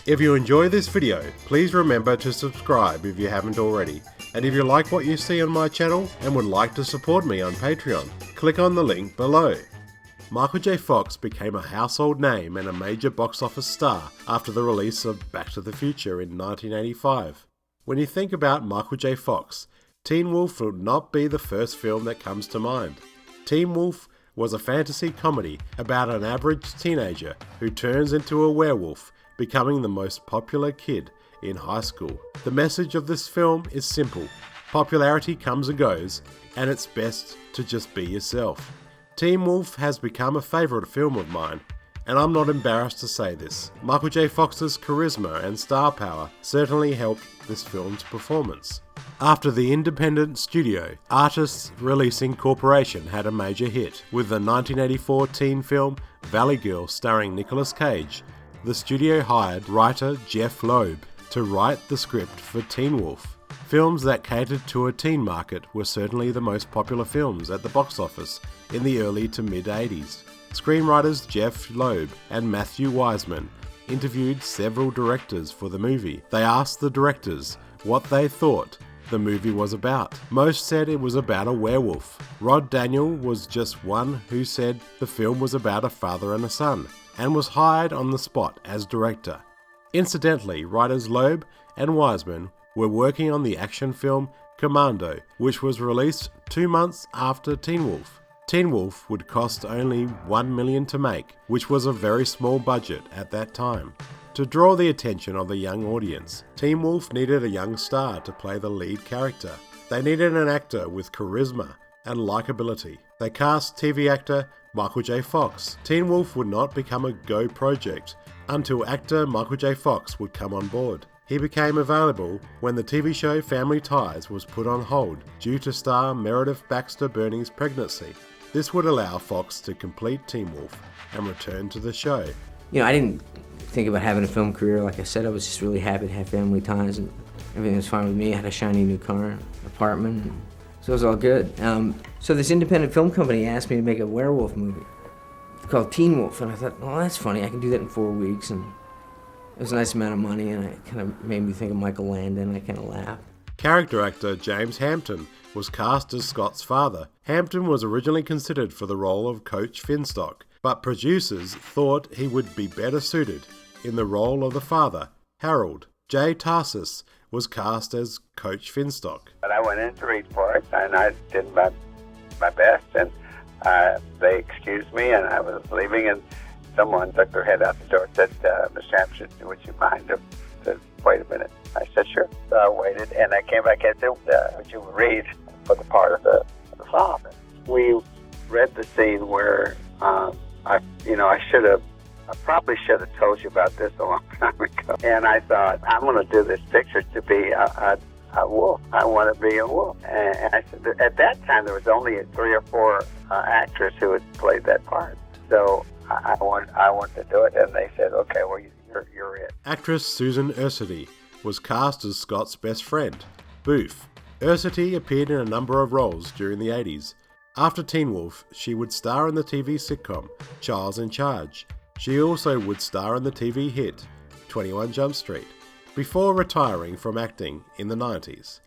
If you enjoy this video, please remember to subscribe if you haven't already. And if you like what you see on my channel and would like to support me on Patreon, click on the link below. Michael J. Fox became a household name and a major box office star after the release of Back to the Future in 1985. When you think about Michael J. Fox, Teen Wolf would not be the first film that comes to mind. Teen Wolf was a fantasy comedy about an average teenager who turns into a werewolf, becoming the most popular kid in high school. The message of this film is simple: popularity comes and goes, and it's best to just be yourself. Teen Wolf has become a favourite film of mine, and I'm not embarrassed to say this. Michael J. Fox's charisma and star power certainly helped this film's performance. After the independent studio, Artists Releasing Corporation had a major hit with the 1984 teen film Valley Girl starring Nicolas Cage. The studio hired writer Jeff Loeb to write the script for Teen Wolf. Films that catered to a teen market were certainly the most popular films at the box office in the early to mid-80s. Screenwriters Jeff Loeb and Matthew Wiseman interviewed several directors for the movie. They asked the directors what they thought the movie was about. Most said it was about a werewolf. Rod Daniel was just one who said the film was about a father and a son, and was hired on the spot as director. Incidentally, writers Loeb and Wiseman were working on the action film Commando, which was released 2 months after Teen Wolf. Teen Wolf would cost only $1 million to make, which was a very small budget at that time. To draw the attention of the young audience, Teen Wolf needed a young star to play the lead character. They needed an actor with charisma and likability. They cast TV actor Michael J. Fox. Teen Wolf would not become a go project until actor Michael J. Fox would come on board. He became available when the TV show Family Ties was put on hold due to star Meredith Baxter Birney's pregnancy. This would allow Fox to complete Teen Wolf and return to the show. You know, I didn't think about having a film career. Like I said, I was just really happy to have Family Ties, and everything was fine with me. I had a shiny new car, apartment, so it was all good. So this independent film company asked me to make a werewolf movie called Teen Wolf, and I thought, well, that's funny. I can do that in 4 weeks, and it was a nice amount of money, and it kind of made me think of Michael Landon. I kind of laughed. Character actor James Hampton was cast as Scott's father. Hampton was originally considered for the role of Coach Finstock, but producers thought he would be better suited in the role of the father, Harold. Jay Tarsis was cast as Coach Finstock. But I went in to read for it, and I did my best, and they excused me, and I was leaving, and someone took their head out the door and said, Miss Hampton, would you mind to wait a minute? I said, sure. So I waited, and I came back and said, would you read for the part of the father? We read the scene where I probably should have told you about this a long time ago. And I thought, I'm going to do this picture to be a wolf. I want to be a wolf. And I said, at that time, there was only 3 or 4 actors who had played that part. So I wanted to do it, and they said, okay, well, you're it. Actress Susan Ursity was cast as Scott's best friend, Boof. Ursity appeared in a number of roles during the 80s. After Teen Wolf, she would star in the TV sitcom Charles in Charge. She also would star in the TV hit 21 Jump Street, before retiring from acting in the 90s.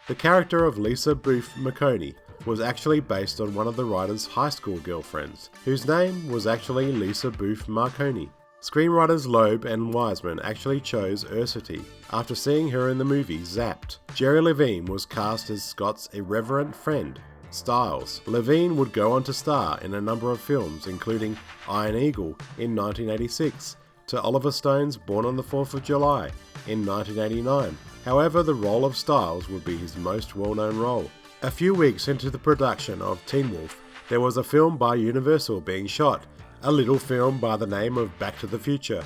The character of Lisa Boof McConey was actually based on one of the writer's high school girlfriends, whose name was actually Lisa Boof Marconi. Screenwriters Loeb and Wiseman actually chose Ursity after seeing her in the movie Zapped. Jerry Levine was cast as Scott's irreverent friend, Styles. Levine would go on to star in a number of films, including Iron Eagle in 1986, to Oliver Stone's Born on the 4th of July in 1989. However, the role of Styles would be his most well-known role. A few weeks into the production of Teen Wolf, there was a film by Universal being shot, a little film by the name of Back to the Future.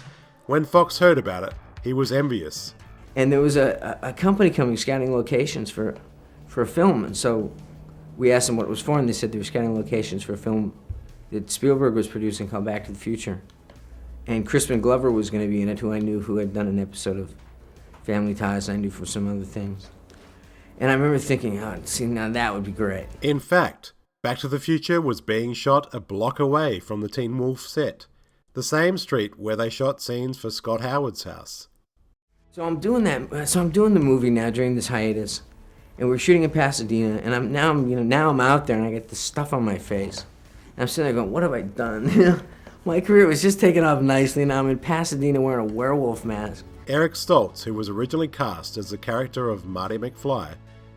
When Fox heard about it, he was envious. And there was a company coming scouting locations for a film, and so we asked them what it was for, and they said they were scouting locations for a film that Spielberg was producing called Back to the Future. And Crispin Glover was going to be in it, who I knew, who had done an episode of Family Ties, I knew from some other things. And I remember thinking, oh, see, now that would be great. In fact, Back to the Future was being shot a block away from the Teen Wolf set, the same street where they shot scenes for Scott Howard's house. So I'm doing that. So I'm doing the movie now during this hiatus, and we're shooting in Pasadena. And now I'm out there, and I get this stuff on my face. And I'm sitting there going, "What have I done?" My career was just taking off nicely, and I'm in Pasadena wearing a werewolf mask. Eric Stoltz, who was originally cast as the character of Marty McFly,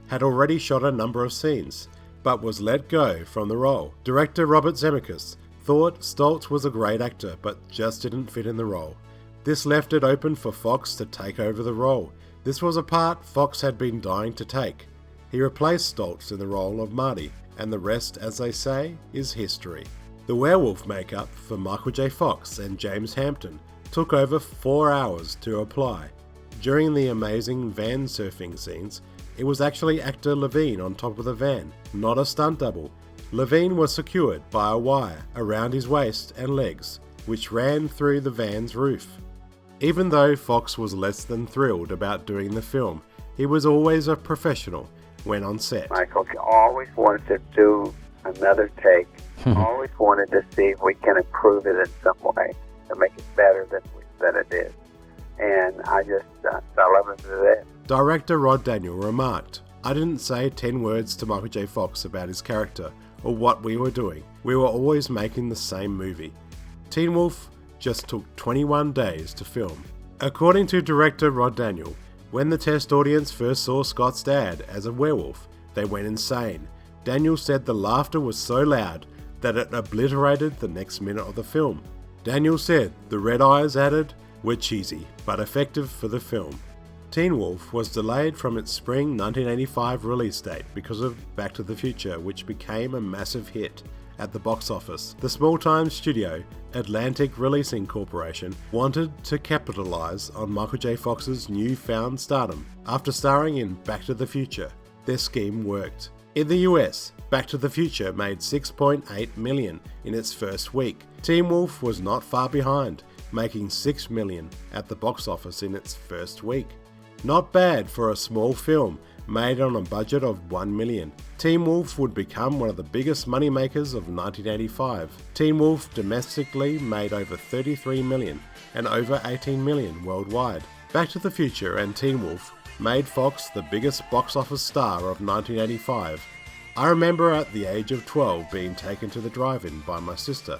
had already shot a number of scenes, but was let go from the role. Director Robert Zemeckis thought Stoltz was a great actor, but just didn't fit in the role. This left it open for Fox to take over the role. This was a part Fox had been dying to take. He replaced Stoltz in the role of Marty, and the rest, as they say, is history. The werewolf makeup for Michael J. Fox and James Hampton took over 4 hours to apply. During the amazing van surfing scenes, it was actually actor Levine on top of the van, not a stunt double. Levine was secured by a wire around his waist and legs, which ran through the van's roof. Even though Fox was less than thrilled about doing the film, he was always a professional when on set. Michael always wanted to do another take, always wanted to see if we can improve it in some way to make it better than it is. And I love him to death. Director Rod Daniel remarked, "I didn't say 10 words to Michael J. Fox about his character or what we were doing. We were always making the same movie. Teen Wolf just took 21 days to film." According to director Rod Daniel, when the test audience first saw Scott's dad as a werewolf, they went insane. Daniel said the laughter was so loud that it obliterated the next minute of the film. Daniel said the red eyes added were cheesy, but effective for the film. Teen Wolf was delayed from its spring 1985 release date because of Back to the Future, which became a massive hit at the box office. The small-time studio, Atlantic Releasing Corporation, wanted to capitalize on Michael J. Fox's newfound stardom after starring in Back to the Future. Their scheme worked. In the US, Back to the Future made $6.8 million in its first week. Teen Wolf was not far behind, making $6 million at the box office in its first week. Not bad for a small film made on a budget of $1 million. Teen Wolf would become one of the biggest moneymakers of 1985. Teen Wolf domestically made over $33 million and over $18 million worldwide. Back to the Future and Teen Wolf made Fox the biggest box office star of 1985. I remember at the age of 12 being taken to the drive-in by my sister.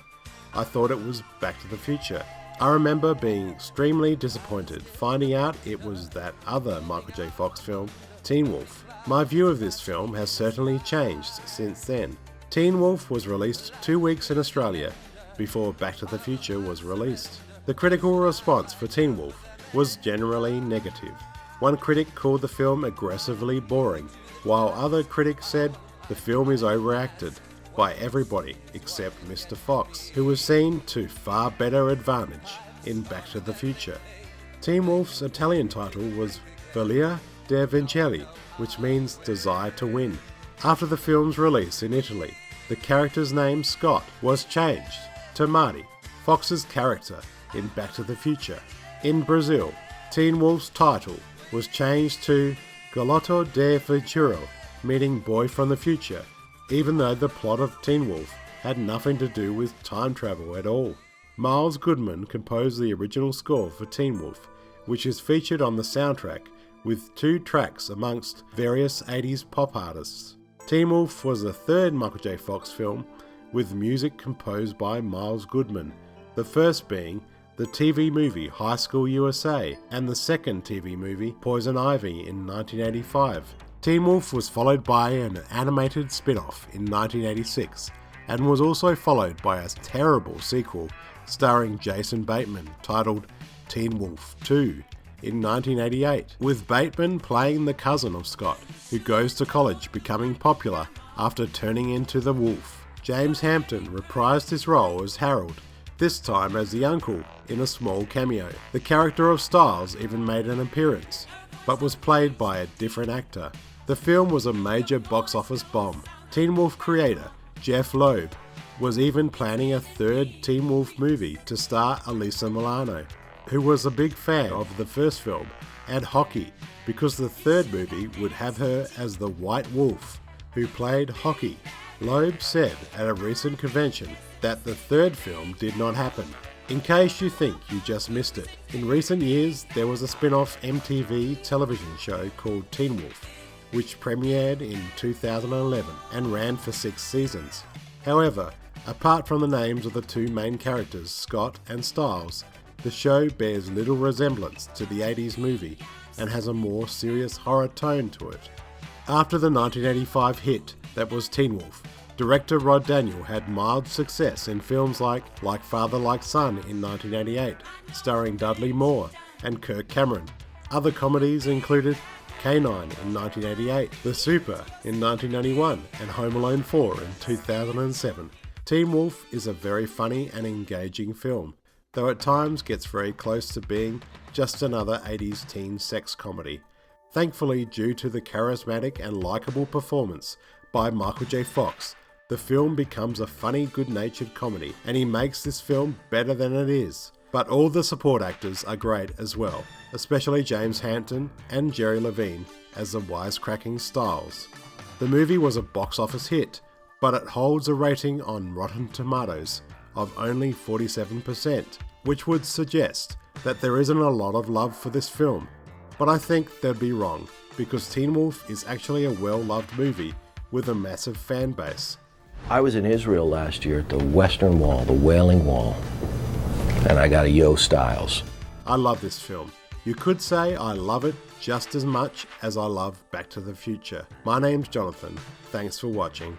I thought it was Back to the Future. I remember being extremely disappointed finding out it was that other Michael J. Fox film, Teen Wolf. My view of this film has certainly changed since then. Teen Wolf was released 2 weeks in Australia before Back to the Future was released. The critical response for Teen Wolf was generally negative. One critic called the film aggressively boring, while other critics said the film is overacted by everybody except Mr. Fox, who was seen to far better advantage in Back to the Future. Teen Wolf's Italian title was Voglia di Vincere, which means desire to win. After the film's release in Italy, the character's name Scott was changed to Marty, Fox's character in Back to the Future. In Brazil, Teen Wolf's title was changed to Garoto del Futuro, meaning boy from the future, even though the plot of Teen Wolf had nothing to do with time travel at all. Miles Goodman composed the original score for Teen Wolf, which is featured on the soundtrack with 2 tracks amongst various 80s pop artists. Teen Wolf was the third Michael J. Fox film with music composed by Miles Goodman, the first being the TV movie High School USA and the second TV movie Poison Ivy in 1985. Teen Wolf was followed by an animated spin-off in 1986 and was also followed by a terrible sequel starring Jason Bateman titled Teen Wolf 2 in 1988, with Bateman playing the cousin of Scott, who goes to college becoming popular after turning into the wolf. James Hampton reprised his role as Harold, this time as the uncle in a small cameo. The character of Styles even made an appearance, but was played by a different actor. The film was a major box office bomb. Teen Wolf creator Jeff Loeb was even planning a third Teen Wolf movie to star Alyssa Milano, who was a big fan of the first film and hockey, because the third movie would have her as the White Wolf, who played hockey. Loeb said at a recent convention that the third film did not happen. In case you think you just missed it, in recent years there was a spin-off MTV television show called Teen Wolf, which premiered in 2011 and ran for 6 seasons. However, apart from the names of the two main characters, Scott and Styles, the show bears little resemblance to the 80s movie and has a more serious horror tone to it. After the 1985 hit that was Teen Wolf, director Rod Daniel had mild success in films like Father Like Son in 1988, starring Dudley Moore and Kirk Cameron. Other comedies included K-9 in 1988, The Super in 1991, and Home Alone 4 in 2007. Teen Wolf is a very funny and engaging film, though at times gets very close to being just another 80s teen sex comedy. Thankfully, due to the charismatic and likeable performance by Michael J. Fox, the film becomes a funny, good-natured comedy, and he makes this film better than it is. But all the support actors are great as well, especially James Hampton and Jerry Levine as the wisecracking Styles. The movie was a box office hit, but it holds a rating on Rotten Tomatoes of only 47%, which would suggest that there isn't a lot of love for this film. But I think they'd be wrong, because Teen Wolf is actually a well-loved movie with a massive fan base. I was in Israel last year at the Western Wall, the Wailing Wall, and I got a Yo Styles. I love this film. You could say I love it just as much as I love Back to the Future. My name's Jonathan. Thanks for watching.